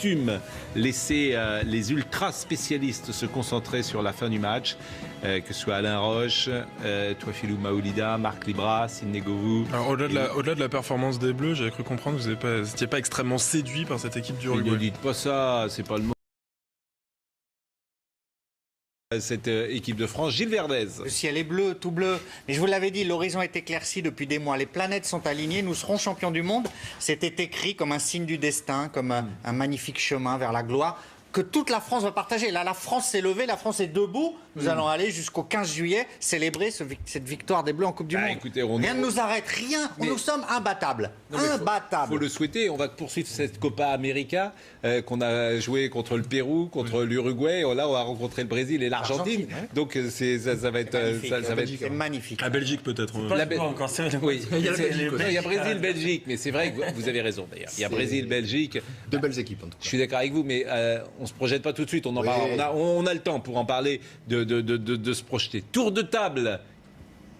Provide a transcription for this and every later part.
coutume, laisser les ultra spécialistes se concentrer sur la fin du match, que ce soit Alain Roche, Touafilou Maoulida, Marc Libra, Sidney Govou. Alors, au-delà de la performance des Bleus, j'avais cru comprendre que vous n'étiez pas extrêmement séduit par cette équipe du Uruguay. Ne dites pas ça, c'est pas le mot. Cette équipe de France, Gilles Verdez. Le ciel est bleu, tout bleu. Mais je vous l'avais dit, l'horizon est éclairci depuis des mois. Les planètes sont alignées, nous serons champions du monde. C'était écrit comme un signe du destin, comme un magnifique chemin vers la gloire que toute la France va partager. Là, la France s'est levée, la France est debout. Nous allons aller jusqu'au 15 juillet célébrer cette victoire des Bleus en Coupe du Monde. Écoutez, rien ne nous arrête, rien. Nous sommes imbattables. Imbattables. Il faut le souhaiter. On va poursuivre cette Copa América qu'on a joué contre le Pérou, contre l'Uruguay. Là, on va rencontrer le Brésil et l'Argentine. Donc, ça va être... C'est magnifique. La Belgique, peut-être. Oui, il y a Brésil-Belgique, mais c'est vrai que vous avez raison, d'ailleurs. Il y a Brésil-Belgique. Deux belles équipes, en tout cas. Je suis d'accord avec vous, mais on ne se projette pas tout de suite. On a le temps pour en parler, de se projeter. Tour de table.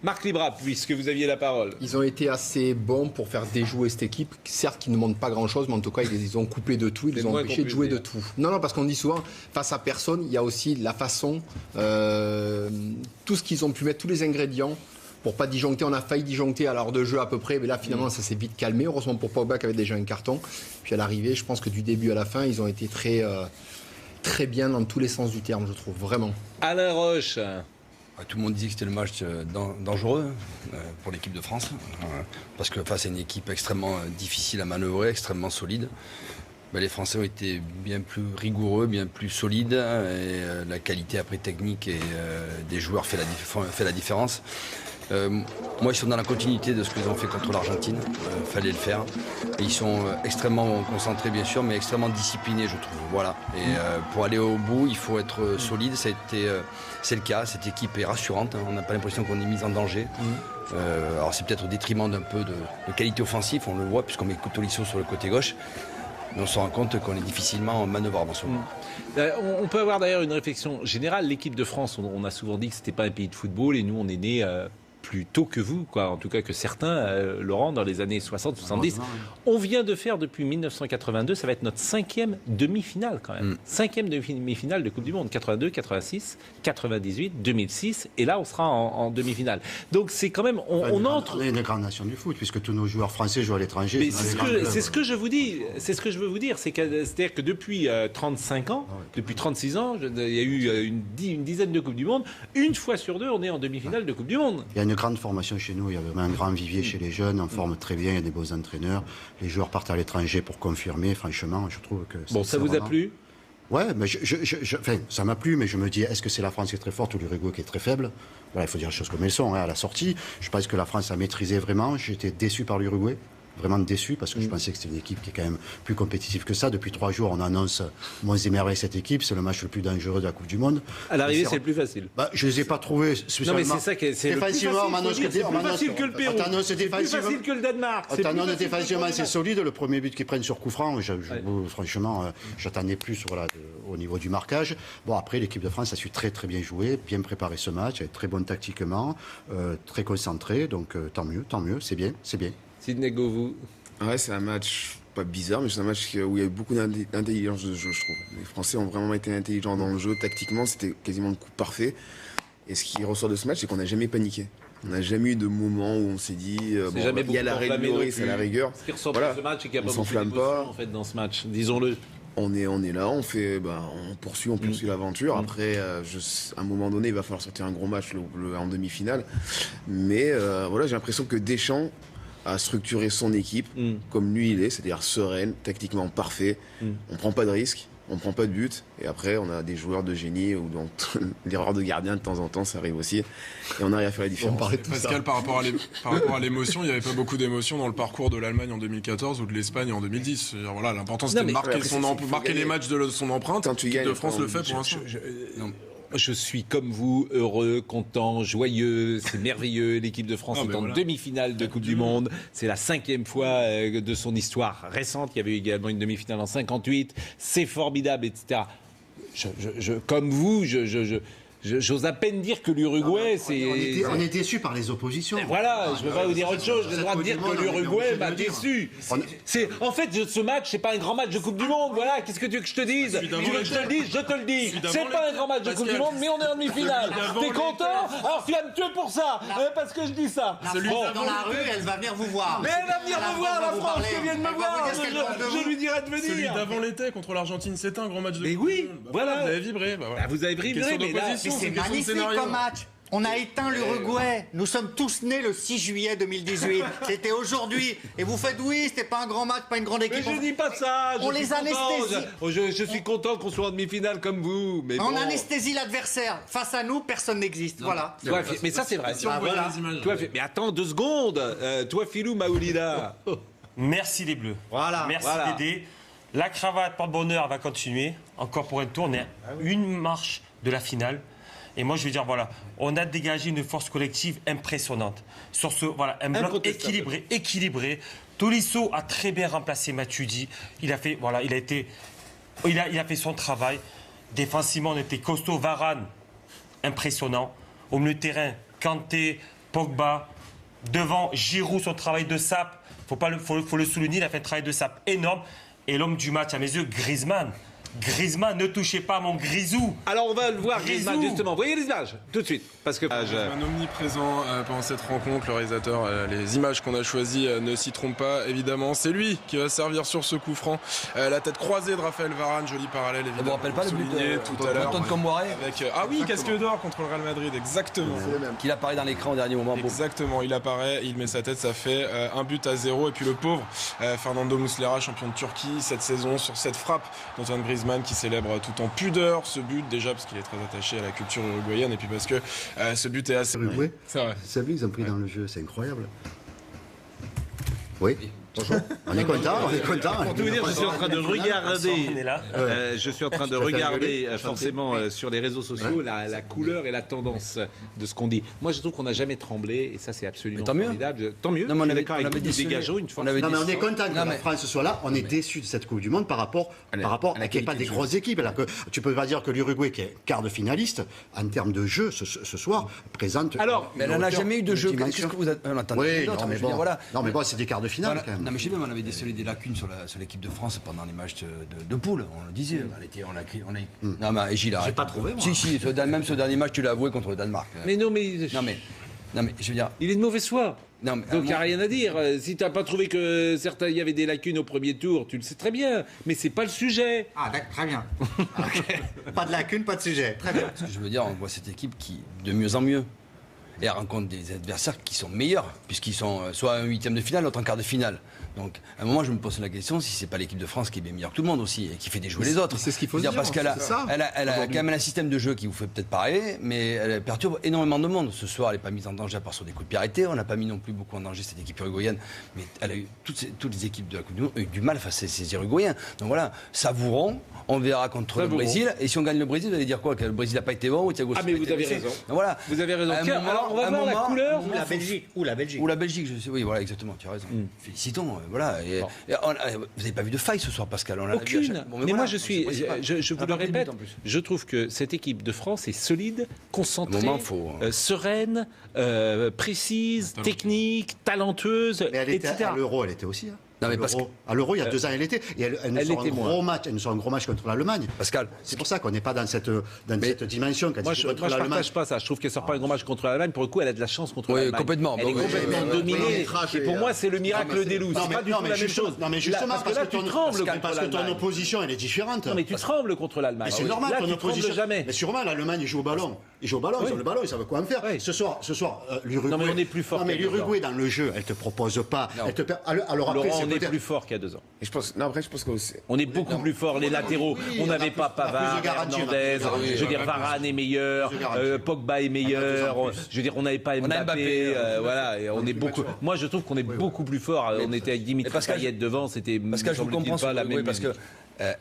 Marc Libra, puisque vous aviez la parole. Ils ont été assez bons pour faire déjouer cette équipe, certes qui ne montre pas grand-chose, mais en tout cas ils ont coupé de tout, ils les ont empêchés de jouer de tout. Non, parce qu'on dit souvent, face à personne, il y a aussi la façon, tout ce qu'ils ont pu mettre, tous les ingrédients, pour pas disjoncter. On a failli disjoncter à l'heure de jeu à peu près, mais là finalement ça s'est vite calmé. Heureusement pour Pogba qui avait déjà un carton. Puis à l'arrivée, je pense que du début à la fin, ils ont été très bien dans tous les sens du terme, je trouve, vraiment. Alain Roche. Tout le monde dit que c'était le match dangereux pour l'équipe de France, parce que face à une équipe extrêmement difficile à manœuvrer, extrêmement solide, les Français ont été bien plus rigoureux, bien plus solides, et la qualité après technique et des joueurs fait la différence. Moi, ils sont dans la continuité de ce qu'ils ont fait contre l'Argentine. Fallait le faire. Et ils sont extrêmement concentrés, bien sûr, mais extrêmement disciplinés, je trouve. Voilà. Et pour aller au bout, il faut être solide. C'est le cas. Cette équipe est rassurante. On n'a pas l'impression qu'on est mis en danger. Alors, c'est peut-être au détriment d'un peu de qualité offensive. On le voit, puisqu'on met Tolisso sur le côté gauche. Mais on se rend compte qu'on est difficilement manœuvrable en ce moment. On peut avoir d'ailleurs une réflexion générale. L'équipe de France, on a souvent dit que c'était pas un pays de football, et nous, on est nés plus tôt que vous, en tout cas que certains, Laurent, dans les années 60-70. On vient de faire depuis 1982, ça va être notre 5e demi-finale quand même. 5e demi-finale de Coupe du Monde, 82, 86, 98, 2006, et là on sera en demi-finale. Donc c'est quand même, on entre... On est une grande nation du foot, puisque tous nos joueurs français jouent à l'étranger. C'est ce que je vous dis, veux vous dire, c'est-à-dire que depuis 35 ans, depuis 36 ans, il y a eu une dizaine de Coupes du Monde, une fois sur deux, on est en demi-finale de Coupe du Monde. Il y a une grande formation chez nous, il y a vraiment un grand vivier chez les jeunes, on forme très bien, il y a des beaux entraîneurs, les joueurs partent à l'étranger pour confirmer, franchement, je trouve que... Bon, ça vous a plu ? Ouais, mais ça m'a plu, mais je me dis, est-ce que c'est la France qui est très forte ou l'Uruguay qui est très faible ? Voilà, il faut dire les choses comme elles sont, à la sortie. Je pense que la France a maîtrisé vraiment, j'étais déçu par l'Uruguay. Vraiment déçu parce que je pensais que c'était une équipe qui est quand même plus compétitive que ça. Depuis 3 jours, on annonce moins émerveillé cette équipe. C'est le match le plus dangereux de la Coupe du Monde. À l'arrivée, c'est le plus facile. Je ne les ai pas trouvés spécialement. Non, mais c'est ça qui est le plus facile. C'est plus facile que le Pérou. C'est plus facile que le Danemark. Défensivement, c'est solide. Le premier but qu'ils prennent sur coup franc, franchement, j'attendais plus au niveau du marquage. Bon, après, l'équipe de France a su très très bien jouer, bien préparer ce match, elle est très bonne tactiquement, très concentrée. Donc tant mieux, c'est bien. Sidney Govou. Ouais, c'est un match pas bizarre, mais c'est un match où il y a eu beaucoup d'intelligence de jeu, je trouve. Les Français ont vraiment été intelligents dans le jeu. Tactiquement, c'était quasiment le coup parfait. Et ce qui ressort de ce match, c'est qu'on n'a jamais paniqué. On n'a jamais eu de moment où on s'est dit il y a la règle Loris à la rigueur. Ce qui ressort de ce match, c'est qu'il n'y a pas beaucoup d'émotion en fait dans ce match, disons-le. On est là, on poursuit l'aventure. Après, à un moment donné, il va falloir sortir un gros match en demi-finale. Mais j'ai l'impression que Deschamps a structuré son équipe comme lui il est, c'est-à-dire sereine, tactiquement parfait. On prend pas de risques, on prend pas de but. Et après, on a des joueurs de génie où donc l'erreur de gardien de temps en temps, ça arrive aussi. Et on arrive à faire la différence. Pascal, par rapport à l'émotion, il n'y avait pas beaucoup d'émotion dans le parcours de l'Allemagne en 2014 ou de l'Espagne en 2010. Voilà, l'important c'était de marquer les matchs de son empreinte. L'équipe de France le fait pour l'instant. Je suis comme vous, heureux, content, joyeux, c'est merveilleux. L'équipe de France est en demi-finale de Coupe du Monde. C'est la 5e fois de son histoire récente. Il y avait également une demi-finale en 58. C'est formidable, etc. Comme vous, J'ose à peine dire que l'Uruguay, c'est... On est déçus par les oppositions. Et voilà, je ne veux pas vous dire autre chose. J'ai le droit de dire que l'Uruguay m'a déçu. En fait, ce match, c'est pas un grand match de Coupe du Monde. Voilà, qu'est-ce que tu veux que je te dise? Tu veux que je te le dise? Je te le dis. C'est pas un grand match de Coupe du Monde, mais on est en demi-finale. T'es content? Alors flamme-toi pour ça, parce que je dis ça. Dans la rue, elle va venir vous voir. Mais elle va venir me voir, la France, qui vient de me voir. Je lui dirai de venir. Celui d'avant l'été contre l'Argentine, c'était un grand match de Mais Coupe oui, du Monde. voilà. Vous avez vibré. Vous avez vibré, mais là... C'est magnifique comme match. On a éteint l'Uruguay. Nous sommes tous nés le 6 juillet 2018. C'était aujourd'hui. Et vous faites oui, c'était pas un grand match, pas une grande équipe. Mais je dis pas ça. On les anesthésie. Je suis content qu'on soit en demi-finale comme vous. Mais on anesthésie l'adversaire. Face à nous, personne n'existe. Voilà. Mais ça, c'est vrai. Voilà. Mais attends 2 secondes. Toi, Philou Maoulida. Merci les Bleus. Voilà. Merci Dédé. La cravate porte-bonheur va continuer. Encore pour un tour. On est à une marche de la finale. Et moi, je veux dire, voilà, on a dégagé une force collective impressionnante. Sur ce, voilà, un bloc équilibré. Tolisso a très bien remplacé Matuidi. Il a fait son travail. Défensivement, on était costaud. Varane, impressionnant. Au milieu de terrain, Kanté, Pogba. Devant, Giroud, son travail de sape. Faut le souligner, il a fait un travail de sape énorme. Et l'homme du match, à mes yeux, Griezmann. Griezmann, ne touchez pas mon Grisou. Alors on va le voir, Griezmann, justement. Voyez les images, tout de suite. Parce que un omniprésent pendant cette rencontre, le réalisateur, les images qu'on a choisies ne s'y trompent pas, évidemment. C'est lui qui va servir sur ce coup franc. La tête croisée de Raphaël Varane, joli parallèle, évidemment. On ne rappelle pas le but tout à l'heure. Antoine Comboiré avec ah oui, casque d'or contre le Real Madrid, exactement. Qu'il apparaît dans l'écran au dernier moment. Exactement, il apparaît, il met sa tête, ça fait 1-0. Et puis le pauvre Fernando Muslera, champion de Turquie cette saison, sur cette frappe d'Antoine Griezmann qui célèbre tout en pudeur ce but, déjà parce qu'il est très attaché à la culture uruguayenne et puis parce que ce but est assez... Uruguay, c'est vrai. C'est lui qu'ils ont pris dans le jeu, c'est incroyable. Oui. Bonjour. On est content. Pour tout vous dire, je suis en train de regarder. Je suis en train de regarder forcément sur les réseaux sociaux la couleur et la tendance de ce qu'on dit. Moi, je trouve qu'on n'a jamais tremblé et ça, c'est absolument formidable. Tant mieux. Non, mais on avait dégageons une fois. Non, mais on est content que la France soit là. On est déçu de cette Coupe du Monde par rapport à qu'il n'y ait pas des grosses équipes. Alors que tu peux pas dire que l'Uruguay, qui est quart de finaliste, en termes de jeu ce soir, présente. Alors, mais elle n'a jamais eu de jeu. Qu'est-ce que vous attendez? Non, mais bon, c'est des quarts de finale quand même. Non, mais je sais même, on avait décelé des lacunes sur l'équipe de France pendant les matchs de poule. On le disait. Non, mais Gilles, arrête. J'ai pas trouvé, moi. Si, même ce dernier match, tu l'as avoué contre le Danemark. Mais non, mais je veux dire. Il est de mauvaise foi. Non, mais, donc il n'y a rien à dire. Si tu n'as pas trouvé que certains y avait des lacunes au premier tour, tu le sais très bien. Mais c'est pas le sujet. Ah, d'accord, très bien. Pas de lacunes, pas de sujet. Très bien. Ce que je veux dire, on voit cette équipe qui, de mieux en mieux, et elle rencontre des adversaires qui sont meilleurs, puisqu'ils sont soit un huitième de finale, l'autre en quart de finale. Donc, à un moment, je me pose la question si c'est pas l'équipe de France qui est bien meilleure que tout le monde aussi et qui fait déjouer les autres. C'est ce qu'il faut dire. Parce qu'elle a quand même un système de jeu qui vous fait peut-être parler, mais elle perturbe énormément de monde. Ce soir, elle n'est pas mise en danger à part sur des coups de pied arrêtés. On n'a pas mis non plus beaucoup en danger cette équipe uruguayenne, mais elle a eu toutes les équipes de la Coupe du Monde ont eu du mal face à ces Uruguayens. Donc voilà, savourons. On verra contre le Brésil. Et si on gagne le Brésil, vous allez dire quoi? Que le Brésil n'a pas été bon ou Thiago Silva. Ah, mais vous avez raison. Voilà. Vous avez raison. Tiens, alors on va voir la couleur. Ou la Belgique, je sais. Oui, voilà, exactement. Tu as raison. Félicitons. Voilà. Vous n'avez pas vu de faille ce soir, Pascal? Aucune. Mais moi, je vous le répète, je trouve que cette équipe de France est solide, concentrée, sereine, précise, technique, talentueuse, etc. À l'Euro, elle était aussi. Non, mais à l'Euro, il y a 2 ans, elle était. Et elle nous sort un gros match contre l'Allemagne. Pascal. C'est pour ça qu'on n'est pas dans cette dimension. Moi, je ne partage pas ça. Je trouve qu'elle ne sort pas un gros match contre l'Allemagne. Pour le coup, elle a de la chance contre l'Allemagne. Complètement. Elle est complètement dominée. Et pour moi, c'est le miracle des loups. C'est pas du tout la même chose. Non, mais justement, parce que ton opposition, elle est différente. Non, mais tu trembles contre l'Allemagne. Mais c'est normal, ton opposition. Jamais. Mais sûrement, l'Allemagne, il joue au ballon. Ils ont le ballon, ils savent quoi en faire. Ce soir, l'Uruguay. Non, mais on est plus fort. Non, mais l'Uruguay, dans le jeu, elle te propose pas. Alors après, on est plus fort qu'il y a 2 ans. Et je pense on est beaucoup plus fort. Les latéraux, on n'avait pas Pavard, Hernandez. Je veux dire, Varane est meilleur, Pogba est meilleur. Je veux dire, on n'avait pas Mbappé. Voilà, on est beaucoup. Moi, je trouve qu'on est beaucoup plus fort. On était avec Dimitri Payet devant. C'était. Pascal, je vous comprends pas la même. Parce que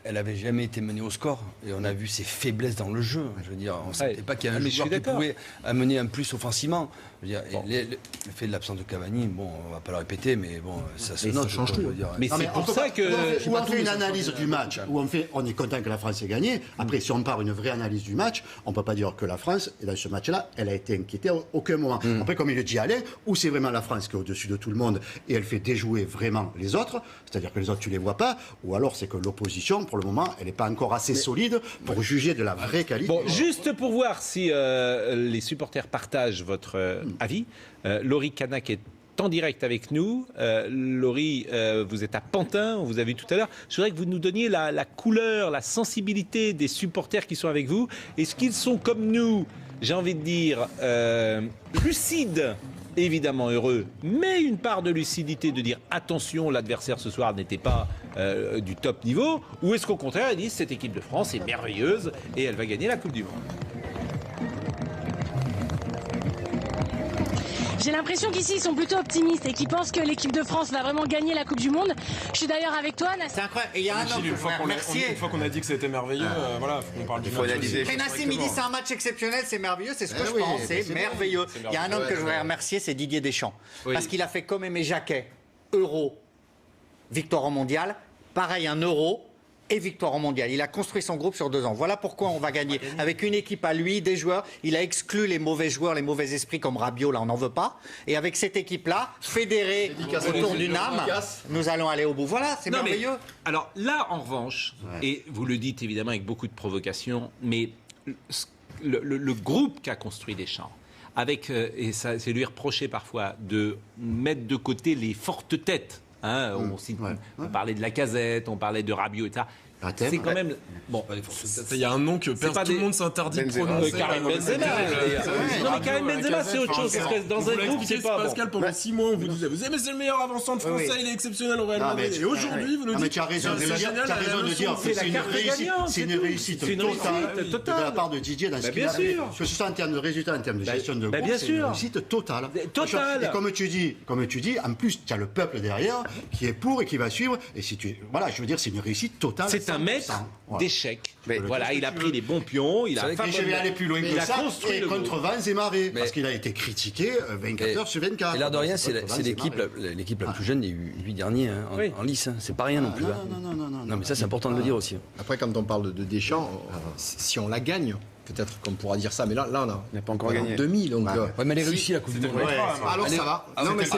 elle n'avait jamais été menée au score. Et on a vu ses faiblesses dans le jeu. Je veux dire, on ne sentait pas qu'il y avait un joueur qui pouvait amener un plus offensivement. Je veux dire, le fait de l'absence de Cavani, bon, on ne va pas le répéter, mais bon, ça se note. Ça change tout. Mais c'est pour ça que... Où on fait une analyse du match, où on est content que la France ait gagné. Après, si on part une vraie analyse du match, on ne peut pas dire que la France, et dans ce match-là, elle a été inquiétée à aucun moment. Après, comme il le dit Alain, où c'est vraiment la France qui est au-dessus de tout le monde et elle fait déjouer vraiment les autres, c'est-à-dire que les autres, tu ne les vois pas, ou alors c'est que l'opposition, pour le moment, elle n'est pas encore assez solide pour juger de la vraie qualité. Bon, juste pour voir si les supporters partagent votre avis, Laurie Canac est en direct avec nous. Laurie, vous êtes à Pantin, on vous a vu tout à l'heure. Je voudrais que vous nous donniez la couleur, la sensibilité des supporters qui sont avec vous. Est-ce qu'ils sont comme nous, j'ai envie de dire, lucides, évidemment heureux, mais une part de lucidité de dire attention, l'adversaire ce soir n'était pas du top niveau, ou est-ce qu'au contraire ils disent cette équipe de France est merveilleuse et elle va gagner la Coupe du Monde? J'ai l'impression qu'ici, ils sont plutôt optimistes et qu'ils pensent que l'équipe de France va vraiment gagner la Coupe du Monde. Je suis d'ailleurs avec toi, Nassim. C'est incroyable. Et il y a un homme, Une fois qu'on a dit que c'était merveilleux, voilà, faut qu'on parle du match. Et Nassim, il dit c'est un match exceptionnel, c'est merveilleux, c'est ce que je pense, c'est merveilleux. Il y a un homme que je voudrais remercier, c'est Didier Deschamps. Parce qu'il a fait comme Aimé Jacquet, Euro, victoire en mondial, pareil un Euro et victoire en mondial. Il a construit son groupe sur 2 ans. Voilà pourquoi on va gagner. Avec une équipe à lui, des joueurs, il a exclu les mauvais joueurs, les mauvais esprits comme Rabiot, là on n'en veut pas. Et avec cette équipe-là, fédérée autour d'une âme, nous allons aller au bout. Voilà, c'est merveilleux. Alors là, en revanche, et vous le dites évidemment avec beaucoup de provocation, mais le groupe qu'a construit Deschamps, avec, et ça, c'est lui reproché parfois, de mettre de côté les fortes têtes. Hein, on parlait de Lacazette, on parlait de Rabiot et ça. C'est quand même... Bon, il y a un nom que tout le monde s'interdit de prononcer. Karim Benzema. Non, mais Karim Benzema, c'est autre chose. Parce que dans un groupe, c'est pas... Pascal, pendant 6 mois, on vous disait, vous aimez, c'est le meilleur avançant de français, il est exceptionnel au Real Madrid. Et aujourd'hui, vous nous dites... Mais tu as raison de dire que c'est une réussite totale de la part de Didier dans ce qu'il a fait. Parce que ce soit en termes de résultats, en termes de gestion de groupe, c'est une réussite totale. Et comme tu dis, en plus, tu as le peuple derrière qui est pour et qui va suivre. Et si tu... Voilà, je veux dire, c'est une réussite totale. C'est un maître d'échecs. Voilà, il a pris les bons pions, il a et je vais aller plus loin que ça, et contre vents et marées, parce qu'il a été critiqué 24 heures sur 24. Et l'air de rien, c'est l'équipe la plus jeune des 8 derniers en lice. C'est pas rien non plus. Non, mais ça, c'est important de le dire aussi. Après, quand on parle de Deschamps, si on la gagne, peut-être qu'on pourra dire ça, mais là on n'a pas encore gagné. Demi, donc. Ouais, mais elle est réussie la Coupe du Monde. Alors ça va. Non, mais c'est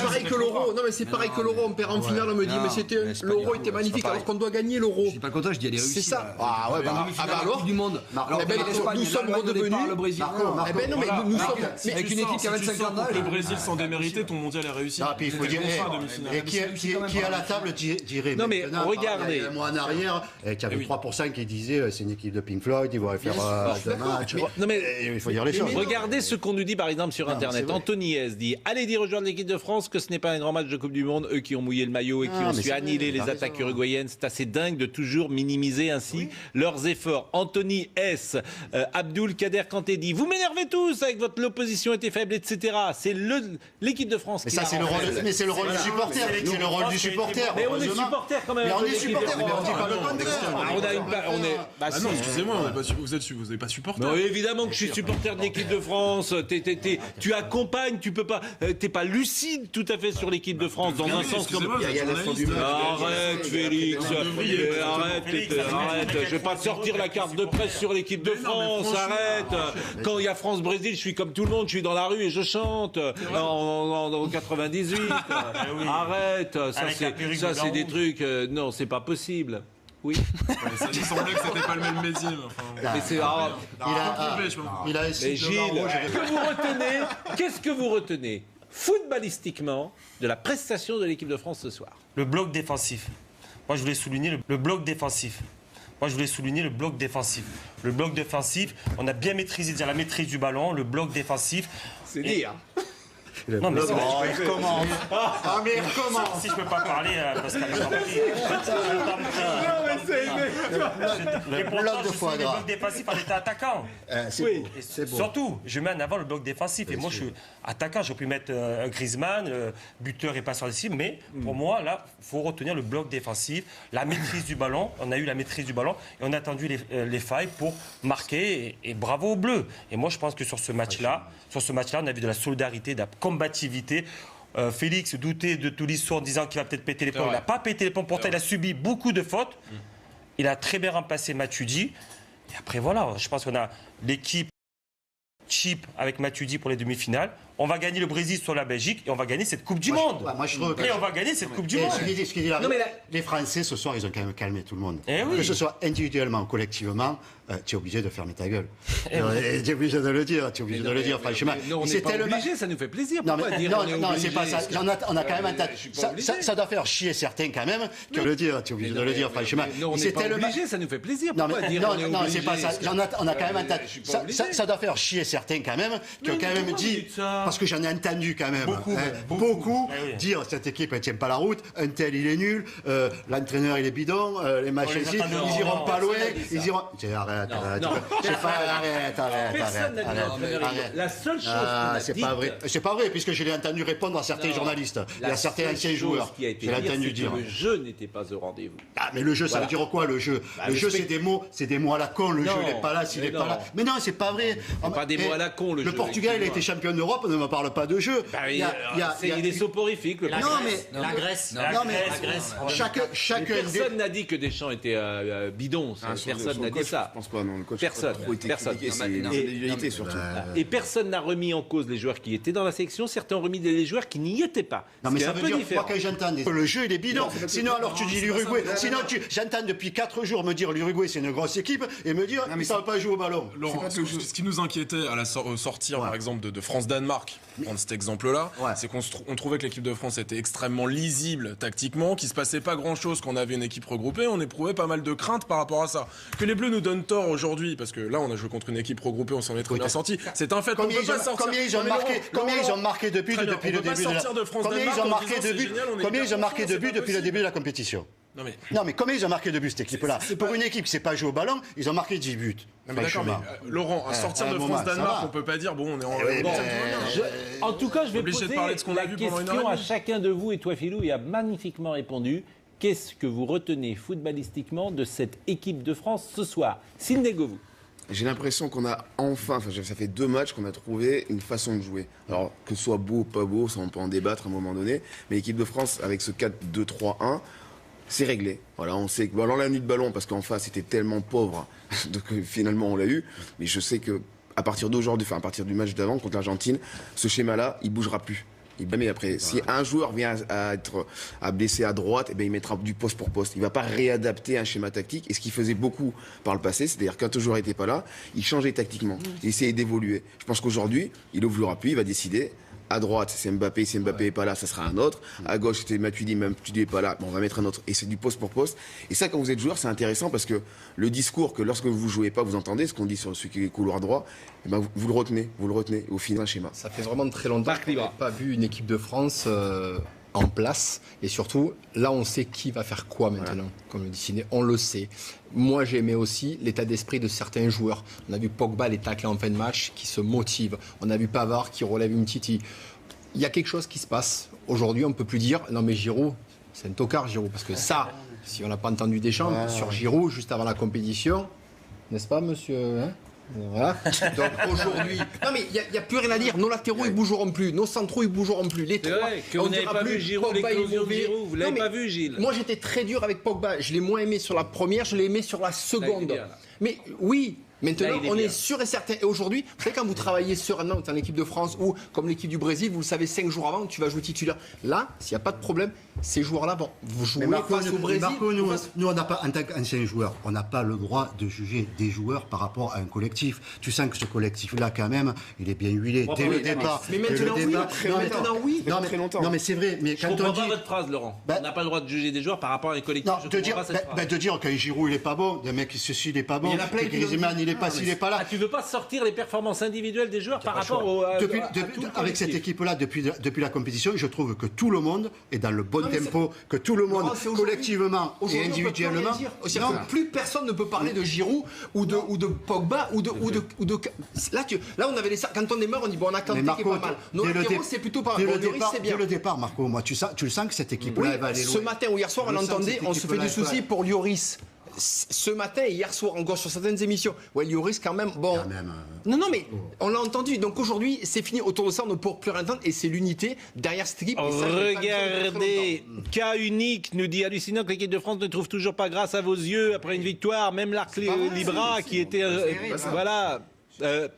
pareil que l'Euro. Non, mais c'est pareil que l'Euro. On perd en finale, on me dit, mais l'Euro était magnifique alors qu'on doit gagner l'Euro. Je suis pas content, je dis elle est réussie. C'est ça. Ah ouais, alors. Coupe du Monde. Nous sommes redevenus. Le Brésil. Eh ben non, mais nous sommes. Avec une équipe qui a 25 ans d'âge. Le Brésil sans démériter, ton mondial est réussi. Il faut dire. Et qui à la table dirait. Non, mais regardez. Un mois en arrière, qui avait 3% qui disaient c'est une équipe de Pink Floyd, ils vont faire. Non mais il faut dire les choses. Regardez ce qu'on nous dit par exemple sur Internet. Anthony S dit allez dire aux joueurs de l'équipe de France que ce n'est pas un grand match de Coupe du Monde, eux qui ont mouillé le maillot et qui ont su annihiler les attaques uruguayennes. C'est assez dingue de toujours minimiser ainsi leurs efforts. Anthony S, Abdul Kader Kanté dit vous m'énervez tous avec votre l'opposition était faible, etc. C'est l'équipe de France. Mais ça c'est le rôle. Mais c'est le rôle du supporter. C'est le rôle du supporter. Mais on est supporter quand même. Mais on est supporter. Mais on dit pas le contraire. On est. Ah non, excusez-moi, vous n'êtes pas supporter. Non, évidemment que je suis supporter de l'équipe de France. Tu accompagnes, tu peux pas. T'es pas lucide tout à fait sur l'équipe de France dans un sens comme. Arrête, Félix. Arrête. Je vais pas te sortir la carte de presse sur l'équipe de France. Arrête. Quand il y a France-Brésil, je suis comme tout le monde. Je suis dans la rue et je chante en 98. Arrête. Ça, c'est des trucs. Non, c'est pas possible. Oui. Ça me semblait que c'était pas le même métier. Mais c'est Mais Gilles, qu'est-ce que vous retenez footballistiquement de la prestation de l'équipe de France ce soir? Le bloc défensif. Moi, je voulais souligner le bloc défensif. Le bloc défensif, on a bien maîtrisé la maîtrise du ballon, le bloc défensif. C'est dire. Non, mais il recommence. Si je peux pas parler, Pascal, Et pourtant, je suis le bloc défensif en étant attaquant. C'est beau. Surtout, je mets en avant le bloc défensif. Et moi, je suis attaquant. J'aurais pu mettre Griezmann, buteur et passeur décisif. Mais pour moi, là, il faut retenir le bloc défensif, la maîtrise du ballon. On a eu la maîtrise du ballon et on a attendu les failles pour marquer. Et bravo aux Bleus. Et moi, je pense que sur ce match-là, on a vu de la solidarité, de la combativité. Félix doutait de Tolisso en disant qu'il va peut-être péter les plombs. Il n'a pas pété les plombs. Pourtant, il a subi beaucoup de fautes. Il a très bien remplacé Matuidi. Et après, voilà, je pense qu'on a l'équipe cheap avec Matuidi pour les demi-finales. On va gagner le Brésil sur la Belgique et on va gagner cette Coupe du Monde. Et on va gagner cette Coupe du Monde. Les Français, ce soir, ils ont quand même calmé tout le monde. Oui. Que ce soit individuellement ou collectivement, tu es obligé de fermer ta gueule. Tu es obligé de le dire, franchement. Non, on n'est pas obligé, ça nous fait plaisir. Non, c'est pas ça. On a quand même un tas. Ça doit faire chier certains quand même que le dire. Tu es obligé de le dire, franchement. Non, on n'est pas obligé, ça nous fait plaisir. Non, c'est pas ça. On a quand même un tas. Ça doit faire chier certains quand même qui ont quand même dit. Parce que j'en ai entendu quand même. Beaucoup dire cette équipe elle tient pas la route, un tel il est nul, l'entraîneur il est bidon, les machins ils iront pas loin, ils iront. Arrête. La seule chose c'est pas vrai. C'est pas vrai puisque je l'ai entendu répondre à certains journalistes, il y a certains anciens joueurs. Je l'ai entendu dire. Le jeu n'était pas au rendez-vous. Ah mais le jeu ça veut dire quoi le jeu? Le jeu c'est des mots à la con, le jeu n'est pas là s'il est pas là. Mais non, c'est pas vrai. Pas des mots à la con le jeu. Le Portugal il a été champion d'Europe, ne me parle pas de jeu. Il est soporifique. La Grèce. Personne n'a dit que Deschamps était bidon. Personne n'a dit ça. Je pense pas, non. Le coach Personne. C'est l'individualité surtout. Et personne n'a remis en cause les joueurs qui étaient dans la sélection. Certains ont remis les joueurs qui n'y étaient pas. Non mais ça veut dire, moi quand j'entends le jeu il est bidon. Sinon alors tu dis l'Uruguay. Sinon j'entends depuis 4 jours me dire l'Uruguay c'est une grosse équipe et me dire ça ne va pas jouer au ballon. Laurent, ce qui nous inquiétait au sortir par exemple de France-Danemark, prendre cet exemple-là, c'est qu'on trouvait que l'équipe de France était extrêmement lisible tactiquement, qu'il se passait pas grand-chose, qu'on avait une équipe regroupée, on éprouvait pas mal de craintes par rapport à ça. Que les Bleus nous donnent tort aujourd'hui, parce que là on a joué contre une équipe regroupée, on s'en est très bien sorti. C'est un fait. Combien ils ont marqué de buts depuis le début depuis le début de la compétition? Non mais combien ils ont marqué de buts cette équipe-là? Pour une équipe qui ne sait pas jouer au ballon, ils ont marqué 10 buts. Laurent, à sortir de France-Danemark, on peut pas dire on est en... En tout cas, je vais poser la question à chacun de vous, et toi Philou, il a magnifiquement répondu. Qu'est-ce que vous retenez footballistiquement de cette équipe de France ce soir? Sidney Govou. J'ai l'impression qu'on a ça fait 2 matchs qu'on a trouvé une façon de jouer. Alors, que ce soit beau ou pas beau, ça on peut en débattre à un moment donné, mais l'équipe de France, avec ce 4-2-3-1, c'est réglé. Voilà, on sait que on l'a eu de ballon parce qu'en face c'était tellement pauvre que finalement on l'a eu. Mais je sais que à partir d'aujourd'hui, à partir du match d'avant contre l'Argentine, ce schéma-là, il bougera plus. Mais après, si un joueur vient à blesser à droite, il mettra du poste pour poste. Il ne va pas réadapter un schéma tactique. Et ce qu'il faisait beaucoup par le passé, c'est-à-dire quand un joueur n'était pas là, il changeait tactiquement. Il essayait d'évoluer. Je pense qu'aujourd'hui, il n'ouvrira plus, il va décider. À droite, c'est Mbappé. Si Mbappé n'est pas là, ça sera un autre. À gauche, c'était Matuidi. Matuidi n'est pas là. On va mettre un autre. Et c'est du poste pour poste. Et ça, quand vous êtes joueur, c'est intéressant parce que le discours que lorsque vous ne jouez pas, vous entendez ce qu'on dit sur celui qui est couloir droit, vous le retenez. Au final, un schéma. Ça fait vraiment très longtemps qu'on n'a pas vu une équipe de France en place. Et surtout, là, on sait qui va faire quoi maintenant. Comme le dit Sidney, on le sait. Moi, j'ai aimé aussi l'état d'esprit de certains joueurs. On a vu Pogba les tacler en fin de match, qui se motive. On a vu Pavard qui relève une Titi. Il y a quelque chose qui se passe. Aujourd'hui, on ne peut plus dire non mais Giroud, c'est un tocard Giroud. Parce que ça, si on n'a pas entendu Deschamps sur Giroud juste avant la compétition, n'est-ce pas monsieur Voilà. Donc aujourd'hui, non mais il n'y a plus rien à dire. Nos latéraux ils bougeront plus, nos centraux ils bougeront plus. Les trois, que vous n'avez pas vu Giroud, l'éclosion de Giroud, vous l'avez pas vu Gilles. Moi j'étais très dur avec Pogba. Je l'ai moins aimé sur la première, je l'ai aimé sur la seconde. Mais oui. Maintenant, on est sûr et certain. Et aujourd'hui, vous savez, quand vous travaillez sereinement dans l'équipe de France ou comme l'équipe du Brésil, vous le savez 5 jours avant, tu vas jouer titulaire. Là, s'il n'y a pas de problème, ces joueurs-là vont jouer face au Brésil. Marco, nous, on n'a pas, en tant qu'ancien joueur, on n'a pas le droit de juger des joueurs par rapport à un collectif. Tu sens que ce collectif-là, quand même, il est bien huilé dès le départ. Mais maintenant, oui. Non, mais c'est vrai. Mais je ne comprends pas votre phrase, Laurent. On n'a pas le droit de juger des joueurs par rapport à un collectif. Non, de dire qu'un Giroud, il n'est pas bon, d'un mec qui ceci, il n'est pas bon, que Griezmann, il n'est pas s'il n'est pas là. Tu veux pas sortir les performances individuelles des joueurs par rapport avec cette équipe-là depuis la compétition, je trouve que tout le monde est dans le bon bon tempo, que tout le monde, collectivement et individuellement... Plus personne ne peut parler de Giroud ou de Pogba ou de... Là, on avait les... Quand on est mort, on dit, bon, on a Kanté qui est pas mal. Non, c'est plutôt pas mal. Dès le départ, Marco, moi, tu le sens que cette équipe-là, elle va aller loin. Ce matin ou hier soir, on entendait, on se fait du souci pour Lloris. Ce matin et hier soir, encore sur certaines émissions. Ouais, Lloris, quand même, bon... Non, mais on l'a entendu. Donc aujourd'hui, c'est fini. Autour de ça, on ne pourra plus rien entendre. Et c'est l'unité derrière cette équipe. Regardez, cas unique, nous dit hallucinant que l'équipe de France ne trouve toujours pas grâce à vos yeux après une victoire. Même l'Arc Libra qui était... voilà...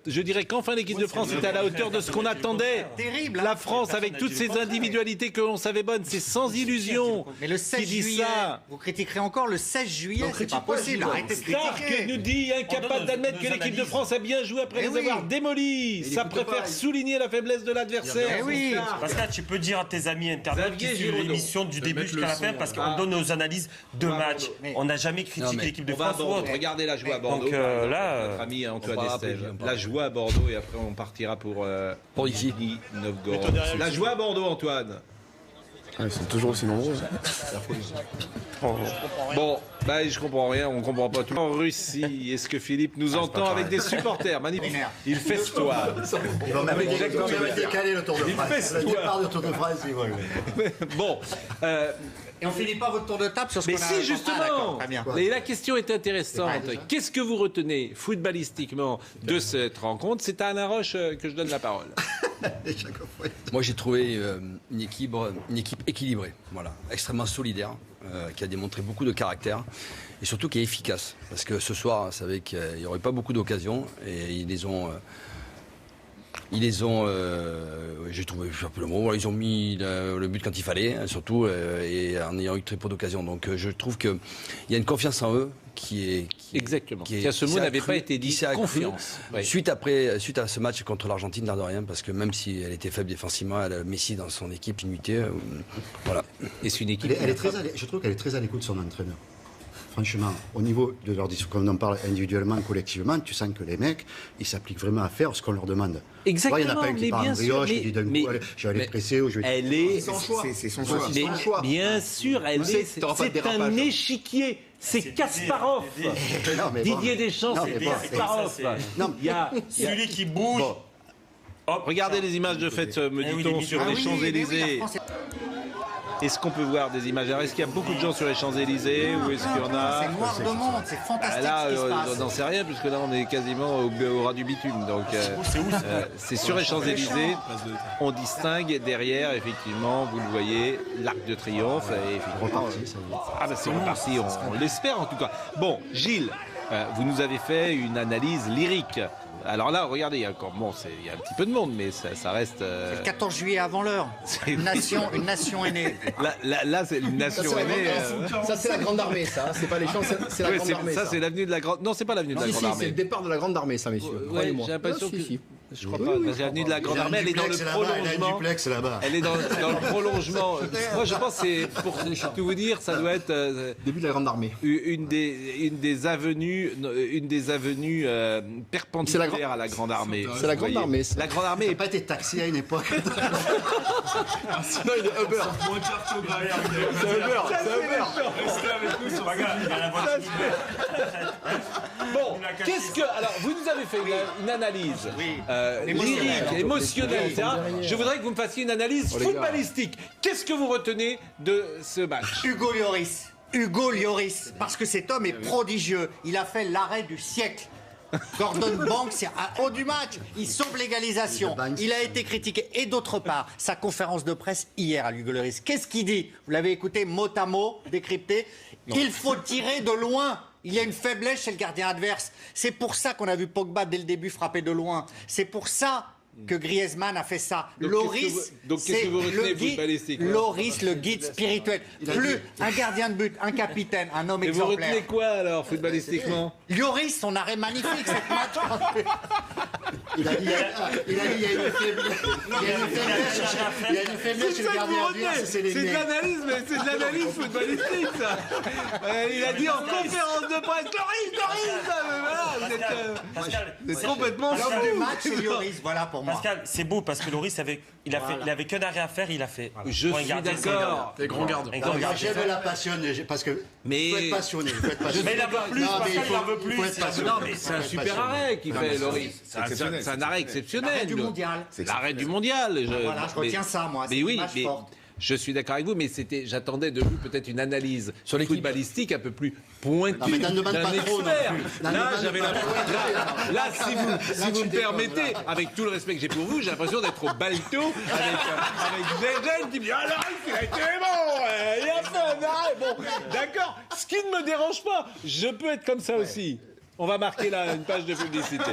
je dirais qu'enfin l'équipe de France est à la hauteur de ce qu'on attendait. Terrible. La France avec toutes ses individualités que l'on savait bonnes, c'est sans illusion. Mais le 16 juillet, vous critiquerez encore le 16 juillet, c'est pas possible. Arrêtez de critiquer. Nous dit incapable d'admettre que l'équipe de France a bien joué après les avoir démolis. Ça préfère souligner la faiblesse de l'adversaire. Oui. Pascal, tu peux dire à tes amis internautes qui suivent l'émission du début jusqu'à la fin parce qu'on donne nos analyses de match. On n'a jamais critiqué l'équipe de France. Regardez la joie à Bordeaux. Donc là, notre ami Antoine Estève. La joie à Bordeaux et après on partira pour ici. Novgorod. La joie à Bordeaux, Antoine. Ils sont toujours aussi nombreux. Bon, je comprends rien, on comprend pas tout. En Russie, est-ce que Philippe nous entend avec des supporters magnifiques? Il festoie. Ils vont même décaler le Tour de France. Le départ du Tour de France, ils vont. Bon. Et on finit pas votre tour de table sur ce qu'on a... Mais si, justement. Très bien. Et la question est intéressante. Qu'est-ce que vous retenez footballistiquement de cette rencontre? C'est à Alain Roche que je donne la parole. Moi, j'ai trouvé une équipe équilibrée, voilà, extrêmement solidaire, qui a démontré beaucoup de caractère et surtout qui est efficace. Parce que ce soir, on savait qu'il n'y aurait pas beaucoup d'occasions et ils les ont, j'ai trouvé le mot, ils ont mis le but quand il fallait, hein, surtout, et en ayant eu très peu d'occasions. Donc je trouve qu'il y a une confiance en eux qui est... Exactement. Ce mot n'avait pas été dit, confiance. Suite à ce match contre l'Argentine, l'air de rien, parce que même si elle était faible défensivement, elle a Messi dans son équipe, unité, voilà. Et c'est une équipe... Je trouve qu'elle est très à l'écoute de son entraîneur. Franchement, au niveau de leur discours, quand on en parle individuellement, collectivement, tu sens que les mecs, ils s'appliquent vraiment à faire ce qu'on leur demande. Exactement. Il n'y en a pas un qui part en brioche, qui dit d'un coup, je vais aller presser ou je vais... C'est son choix. Bien sûr, c'est un échiquier. C'est Kasparov. Didier Deschamps, c'est Kasparov. Celui qui bouge. Regardez les images de fête, me dit-on, sur les Champs-Élysées. Est-ce qu'on peut voir des images? Alors, est-ce qu'il y a beaucoup de gens sur les Champs-Élysées ou est-ce qu'il y en a? C'est noir de monde, c'est fantastique là, ce qui se passe. On n'en sait rien puisque là on est quasiment au ras du bitume. Donc c'est sur les Champs-Élysées. On distingue derrière, effectivement, vous le voyez, l'Arc de Triomphe. Et c'est reparti, on l'espère en tout cas. Bon, Gilles, vous nous avez fait une analyse lyrique. Alors là, regardez, il y a un petit peu de monde, mais ça reste... C'est le 14 juillet avant l'heure. Une nation est née. Là c'est une nation est née. Ça, c'est la Grande Armée, ça. C'est pas les champs, c'est la Grande Armée. Ça, c'est l'avenue de la Grande... Non, c'est pas l'avenue de la Grande Armée. C'est le départ de la Grande Armée, ça, messieurs. J'ai l'impression que... Je crois pas. L'avenue de la Grande Armée, elle est dans le prolongement. Elle est dans le prolongement. Moi, je pense que c'est, pour tout vous dire, ça doit être... Début de la Grande Armée. Une des avenues perpendiculaires à la Grande Armée. C'est la Grande Armée. La Grande Armée n'a pas été taxée à une époque. Non, il est Uber. C'est Uber. Restez avec nous sur Bon, alors, vous nous avez fait une analyse lyrique, émotionnelle, etc. Je voudrais que vous me fassiez une analyse footballistique. Qu'est-ce que vous retenez de ce match? Hugo Lloris, parce que cet homme est prodigieux. Il a fait l'arrêt du siècle. Gordon Banks, c'est à haut du match. Il sauve l'égalisation. Il a été critiqué. Et d'autre part, sa conférence de presse hier à Hugo Lloris. Qu'est-ce qu'il dit? Vous l'avez écouté mot à mot, décrypté. Il faut tirer de loin. Il y a une faiblesse chez le gardien adverse. C'est pour ça qu'on a vu Pogba dès le début frapper de loin. C'est pour ça que Griezmann a fait ça. Lloris, c'est le guide spirituel. Plus un gardien de but, un capitaine, un homme exemplaire. Et vous retenez quoi alors footballistiquement? Lloris, son arrêt magnifique cette match. Il a dit il y a une faiblesse chez le gardien adverse. C'est de l'analyse, mais c'est de l'analyse footballistique ça. Il a dit en conférence de presse, Lloris, voilà, vous êtes Pascal, c'est complètement L'homme fou. du match, c'est Lloris, voilà pour moi. Pascal, c'est beau parce que Lloris il avait qu'un arrêt à faire, il a fait. Je Pour un suis gardien, d'accord. Des grands gardes. Un grand Moi, gardien. j'aime la passionne, parce que Mais- faut être passionné. Faut être passionné. Mais il en veut plus, Non, mais Pascal, il en veut il plus. faut être passionné. Non, mais c'est un super arrêt qu'il fait, Loris. C'est un arrêt exceptionnel. L'arrêt du mondial. L'arrêt du mondial. Voilà, je retiens ça, moi. C'est Mais une oui, image mais forte. je suis d'accord avec vous, mais j'attendais de vous peut-être une analyse Sur l'équipe. footballistique un peu plus pointue. Non, mais n'en demande d'un pas trop non expert. plus. N'en Là, demande j'avais pas l'impression. Là, si vous me tu permettez, déconnes, avec tout le respect que j'ai pour vous, j'ai l'impression d'être au balto avec Gégène qui me dit ah non, il a été bon, il a fait un arrêt. Bon, d'accord. Ce qui ne me dérange pas, je peux être comme ça aussi. On va marquer là une page de publicité.